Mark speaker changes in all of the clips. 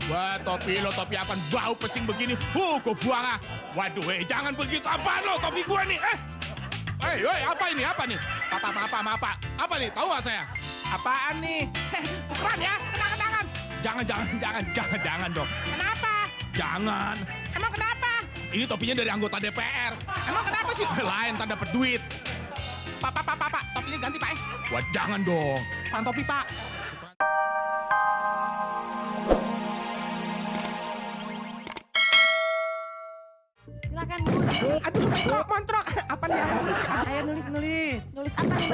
Speaker 1: Wah, topi lo, topi apaan bau pesing begini. Gue buang ah. Waduh, jangan begitu. Apaan lo, topi gue nih? Apa ini? Apa nih? Apa? Apa nih? Tahu gak saya? Apaan nih? Tukeran ya? Kenang-kenangan. Jangan dong. Kenapa? Jangan. Emang kenapa? Ini topinya dari anggota DPR. Emang kenapa sih? Lain, tak dapat duit. Pak, topinya ganti, Pak. Wah, jangan dong. Pan topi, Pak.
Speaker 2: Silakan Bu.
Speaker 1: Aduh, montrok. Apa nih yang nulis?
Speaker 3: Saya nulis.
Speaker 2: Nulis apa nih?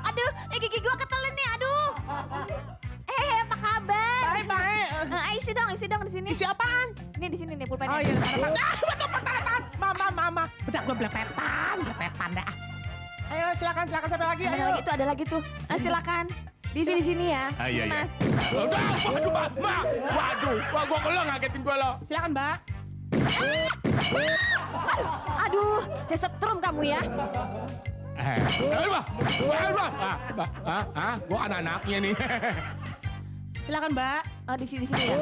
Speaker 2: Aduh, gigi gua ketelan nih, aduh. Apa kabar?
Speaker 3: Baik.
Speaker 2: Isi dong di sini.
Speaker 3: Isi apaan?
Speaker 2: Ini di sini nih pulpennya.
Speaker 3: Oh iya, tanda tangan. Mama. Bedak gue belepetan dah. Ayo silakan sampai lagi.
Speaker 2: Ada lagi tuh. Silakan. Di sini ya.
Speaker 1: Iya.
Speaker 2: Sini, Mas.
Speaker 1: Waduh, Ma. Wah, gua kalau ngagetin gua lo.
Speaker 3: Silakan, Mbak.
Speaker 2: Aduh, saya setrum kamu ya.
Speaker 1: Gua anak-anaknya nih.
Speaker 3: Silakan, Mbak.
Speaker 2: Di sini ya.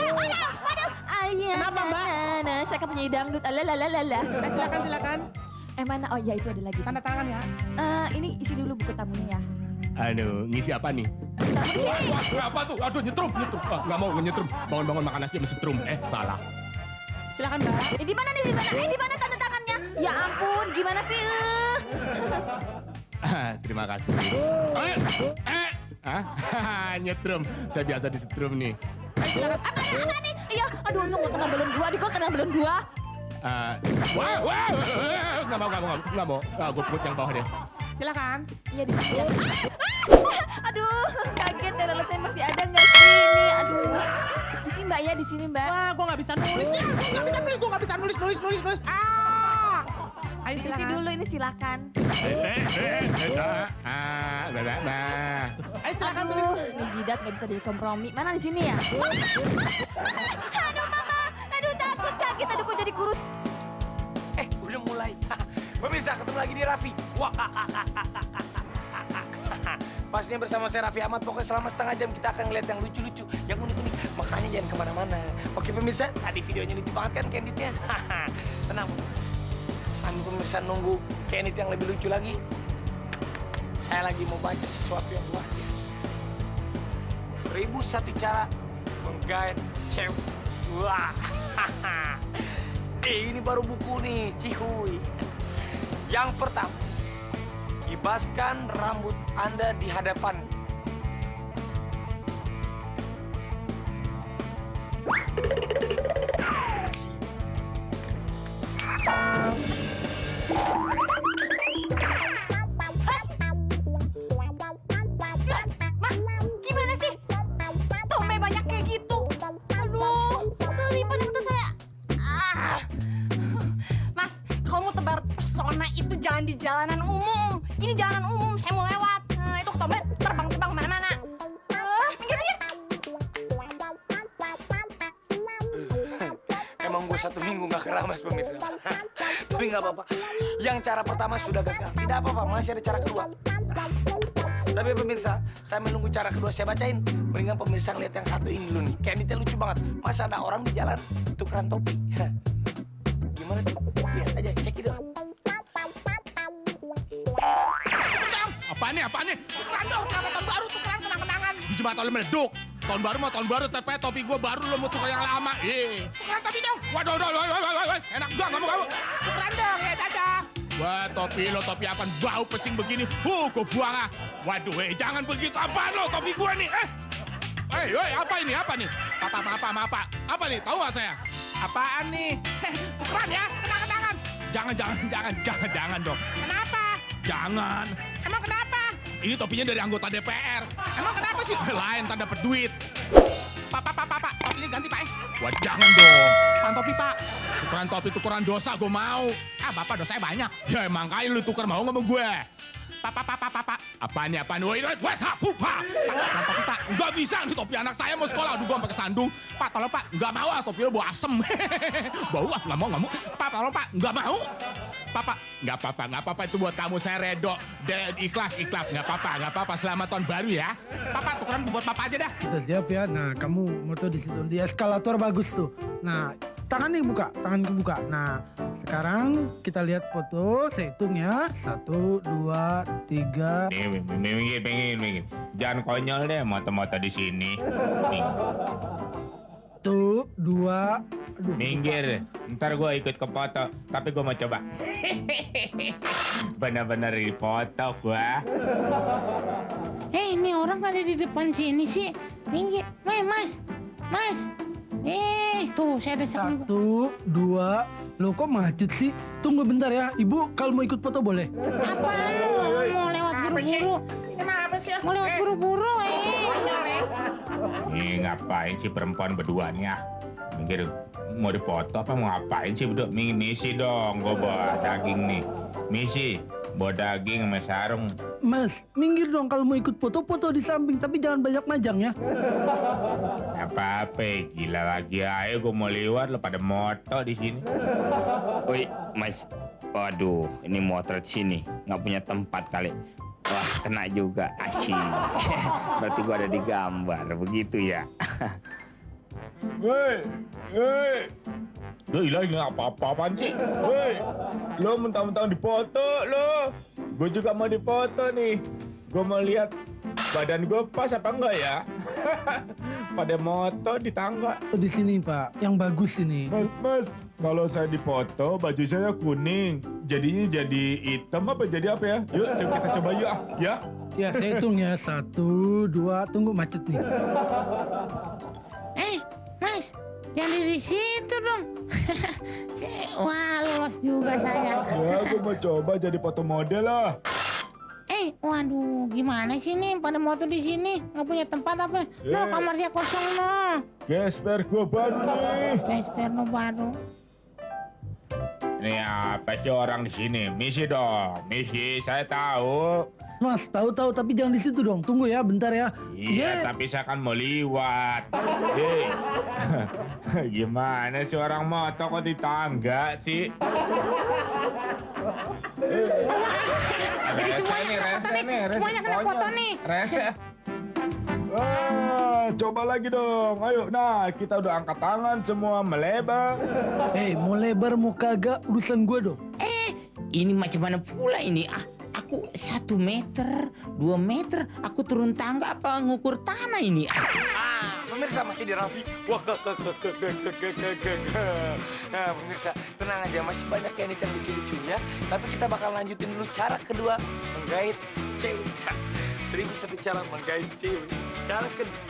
Speaker 2: Waduh.
Speaker 3: Kenapa, Mbak?
Speaker 2: Nah, saya kan penyanyi dangdut. Alalala.
Speaker 3: Silakan.
Speaker 2: Mana? Oh iya, itu ada lagi.
Speaker 3: Tanda tangan ya.
Speaker 2: Ini isi dulu buku tamunya ya.
Speaker 1: Ngisi apa nih?
Speaker 2: Tamu di sini.
Speaker 1: Wah, apa tuh? Aduh, nyetrum. Nggak mau nyetrum. Bangun makan nasi sama setrum. Salah.
Speaker 3: Silakan, Mbak.
Speaker 2: Di mana di mana tanda tangannya? Ya ampun, gimana sih?
Speaker 1: Terima kasih. Nyetrum. Saya biasa disetrum nih.
Speaker 3: Silakan.
Speaker 2: Apa nih? Iya, aduh untung gak kena balon gua. Gua kena balon gua.
Speaker 1: Nggak mau. Gue pukul yang bawah deh.
Speaker 3: Silakan.
Speaker 2: Iya di sini ya. Aduh, kaget ya saya masih ada nggak sih ini? Aduh. Isi Mbak ya di sini Mbak.
Speaker 3: Wah, gue nggak bisa nulis. Gue nggak bisa nulis. Ayo
Speaker 2: Isi
Speaker 3: silakan.
Speaker 2: dulu ini silakan.
Speaker 3: Ayo silakan
Speaker 2: Aduh,
Speaker 3: tulis.
Speaker 2: ini jidat nggak bisa jadi kompromi. Mana di sini ya? Aduh Mama, aduh takut kaget. Aduh kok jadi kurus.
Speaker 4: Udah mulai. Pemirsa, ketemu lagi di Raffi. Wah, pastinya bersama saya Raffi Ahmad. Pokoknya selama setengah jam kita akan ngeliat yang lucu-lucu, yang unik-unik. Makanya jangan kemana-mana. Oke pemirsa, tadi videonya lucu banget kan candidnya? Tenang pemirsa. Sambil pemirsa nunggu candid yang lebih lucu lagi, saya lagi mau baca sesuatu yang luar biasa. 1001 cara menggait cewek. Wah, ini baru buku nih, cihuy. Yang pertama, kibaskan rambut Anda di hadapan.
Speaker 2: Mas, gimana sih? Tombe banyak kayak gitu. Aduh, kelipan itu saya.
Speaker 5: Mas, kalau mau tebar pesona itu jangan di jalanan umum. Ini jalanan umum, saya mau lewat. Nah, itu ketombe terbang-terbang kemana-mana. Minggir.
Speaker 4: Emang gue 1 minggu gak keramas pemirsa. Tapi gak apa-apa. Yang cara pertama sudah gagal. Tidak apa-apa, masih ada cara kedua. Tapi pemirsa, saya menunggu cara kedua saya bacain. Mendingan pemirsa ngeliat yang satu ini dulu nih. Candidnya lucu banget. Masa ada orang di jalan tukeran topi? Gimana tuh? Lihat aja, cek itu.
Speaker 1: Apaan nih? Tukeran dong, selamat tahun baru, tukeran kenang-kenangan. Di Jumatan lo meleduk. Tahun baru, tapi topi gue baru lo mau tuker yang lama. Tukeran topi dong. Waduh, enak juga kamu. Tukeran dong, dadah. Wah, topi lo, topi apaan bau pesing begini. Gue buang ah. Waduh, jangan begitu. Apaan lo, topi gue nih? Apa ini? Apa nih? Apa nih? Tahu gak saya? Apaan nih? Tukeran ya? Kenang-kenangan. Jangan dong. Kenapa? Jangan. Emang kenapa? Ini topinya dari anggota DPR. Emang kenapa sih? Lain, tak dapat duit. Pak, topinya ganti, Pak. Wah, jangan dong. Pan topi, Pak. Tukeran topi, tukeran dosa, gue mau. Bapak dosanya banyak. Ya, emang kali lu tuker mau nggak sama gue? Pak. Apaan nih, apaan? Wait, Pak. Tapi Pak, nggak bisa nih topi anak saya mau sekolah. Aduh, gua pakai sandung. Pak, tolong Pak, nggak mau topinya bau asem. Bau nggak mau. Pak, tolong Pak, nggak mau. Pak, nggak apa-apa itu buat kamu, saya redo. Ikhlas, nggak apa-apa. Selamat tahun baru ya. Pak, tukeran buat Papa aja dah.
Speaker 6: Kita siap ya. Nah, kamu moto di situ. Di eskalator bagus tuh. Nah, tangan kebuka. Nah, sekarang kita lihat foto. Saya hitung ya. 1, 2, 3.
Speaker 7: Minggir. Jangan konyol deh moto-moto di sini.
Speaker 6: Tuh, 2. Aduh,
Speaker 7: Minggir. Ntar gue ikut ke foto. Tapi gue mau coba. Bener-bener di foto gue.
Speaker 8: Ini orang ada di depan sini sih. Minggir. Mas. Tuh saya ada
Speaker 6: 1, 2. Loh kok macet sih? Tunggu bentar ya. Ibu, kalau mau ikut foto boleh?
Speaker 8: Apaan lu? Mau lewat buru-buru.
Speaker 3: Kenapa sih?
Speaker 8: Mau lewat buru-buru,
Speaker 7: Ngapain sih perempuan berdua nih ya? Minggir. Mau dipoto apa mau ngapain sih berdua? Misi dong. Gue bawa daging nih. Misi. Bawa daging sama sarung.
Speaker 6: Mas, minggir dong kalau mau ikut foto di samping. Tapi jangan banyak majang ya.
Speaker 7: Apa-apa, gila lagi. Ayo gue mau lewat lo pada moto di sini.
Speaker 9: Woi, Mas. Waduh, ini motor di sini. Nggak punya tempat kali. Wah, kena juga. Asyik. Berarti gua ada di gambar. Begitu ya.
Speaker 7: Woi. Lo hilang apa-apaan sih? Woi, lo mentang-mentang dipoto lo. Gue juga mau dipoto nih. Gue mau lihat badan gue pas apa enggak ya? Pada moto di tangga.
Speaker 6: Di sini, Pak. Yang bagus ini.
Speaker 7: Mas, kalau saya dipoto baju saya kuning. Jadinya jadi hitam apa jadi apa ya? Yuk, kita coba yuk. Ya.
Speaker 6: Ya, saya hitung ya. 1, 2. Tunggu macet nih.
Speaker 8: Mas, jangan di situ dong. Wah, lolos juga saya.
Speaker 7: Ya, gue mau coba jadi foto model lah.
Speaker 8: Waduh, gimana sih nih pada moto di sini? Nggak punya tempat apa? No, kamarnya kosong no.
Speaker 7: Gesper gue baru nih.
Speaker 8: Vesperno baru.
Speaker 7: Ini apa sih orang di sini? Misi dong, misi. Saya tahu.
Speaker 6: Mas, tahu tapi jangan di situ dong. Tunggu ya, bentar ya.
Speaker 7: Iya, tapi saya kan mau liwat. Gimana sih orang moto kok di tangga sih?
Speaker 8: Semuanya kena foto nih.
Speaker 7: Rese. Coba lagi dong. Ayo, nah kita udah angkat tangan semua melebar.
Speaker 6: Mau lebar mau kagak urusan gue dong.
Speaker 8: Ini macam mana pula ini? Aku 1 meter, 2 meter. Aku turun tangga apa ngukur tanah ini?
Speaker 4: Pemirsa masih di Raffi. Wah, Nah, pemirsa, tenang aja, masih banyak yang lucu-lucu ya. Tapi kita bakal lanjutin dulu cara kedua, menggait cewek. 1001 cara menggait cewek. Cara kedua,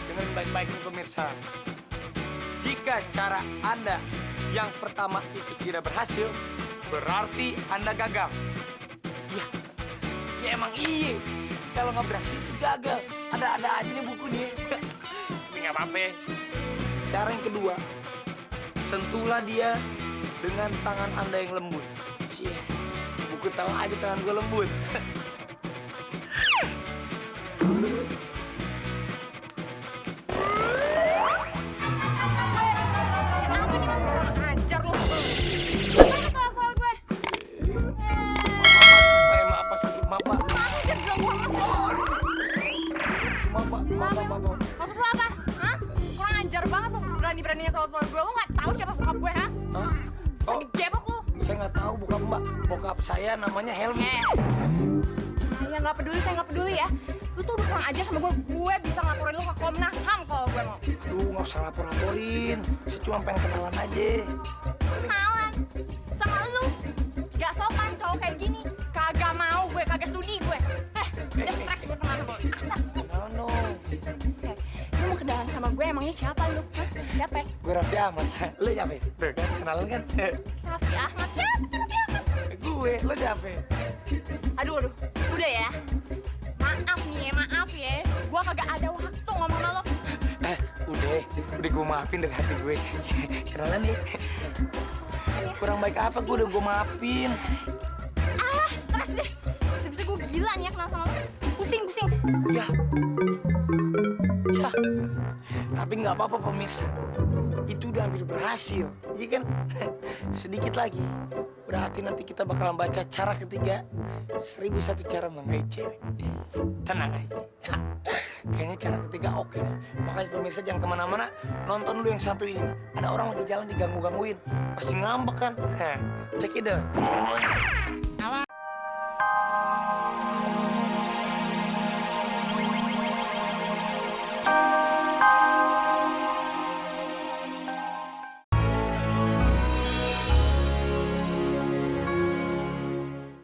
Speaker 4: dengan baik-baik nih pemirsa. Jika cara Anda yang pertama itu tidak berhasil, berarti Anda gagal. Ya emang iya. Kalau nggak berhasil itu gagal. Ada aja nih buku nih. Tapi nggak apa-apa. Cara yang kedua, sentuhlah dia dengan tangan Anda yang lembut. Cie, buku tahu aja tangan gue lembut.
Speaker 5: Apa nih mas? Kurang ajar lu. Mana soal gue?
Speaker 4: Maaf, pas lagi maaf, Pak.
Speaker 5: Jangan bilang gue masuk.
Speaker 4: Maaf.
Speaker 5: Maksud lu apa? Hah? Kurang ajar banget lu. Berani-beraninya soal gue. Lu nggak tahu siapa bokap gue, hah?
Speaker 4: Hah? Oh,
Speaker 5: Gebok lu.
Speaker 4: saya nggak tahu bokap Mbak. Bokap saya namanya Helmi.
Speaker 5: Ya nggak peduli ya. Lu tuh udah kurang ajar sama gue. Gue bisa ngelaporin lu ke Komnas HAM kalau gue mau.
Speaker 4: Lu nggak usah laporin. Saya cuma pengen kenalan aja.
Speaker 5: Kenalan sama lu. Gak sopan cowok kayak gini. Kagak mau gue, kagak sudi gue. Udah stres gue sama lu.
Speaker 4: Kenalan dong.
Speaker 5: Lu mau kenalan sama gue emangnya siapa lu? Hah? Siapa?
Speaker 4: Gue Raffi Ahmad. Lu siapa? Tuh kan, kenalan kan?
Speaker 5: Raffi Ahmad. Siapa tuh Raffi Ahmad?
Speaker 4: Gue, lu siapa?
Speaker 5: Aduh. Udah ya. Maaf ya. Gue kagak ada waktu ngomong sama lo.
Speaker 4: Udah gue maafin dari hati gue. Kenalan nih. Kurang baik apa gue udah gue maafin.
Speaker 5: Ah, Stres deh. Bisa-bisa gue gila nih ya kenal sama lo. Pusing.
Speaker 4: Ya. Tapi nggak apa-apa pemirsa. Itu udah hampir berhasil. Iya kan? Sedikit lagi. Berarti nanti kita bakalan baca cara ketiga. 1001 cara menggait cewek. Tenang aja. Kayaknya cara ketiga oke nih. Makanya pemirsa jangan kemana-mana. Nonton dulu yang satu ini. Ada orang lagi jalan diganggu-gangguin. Pasti ngambek kan? Cek it out.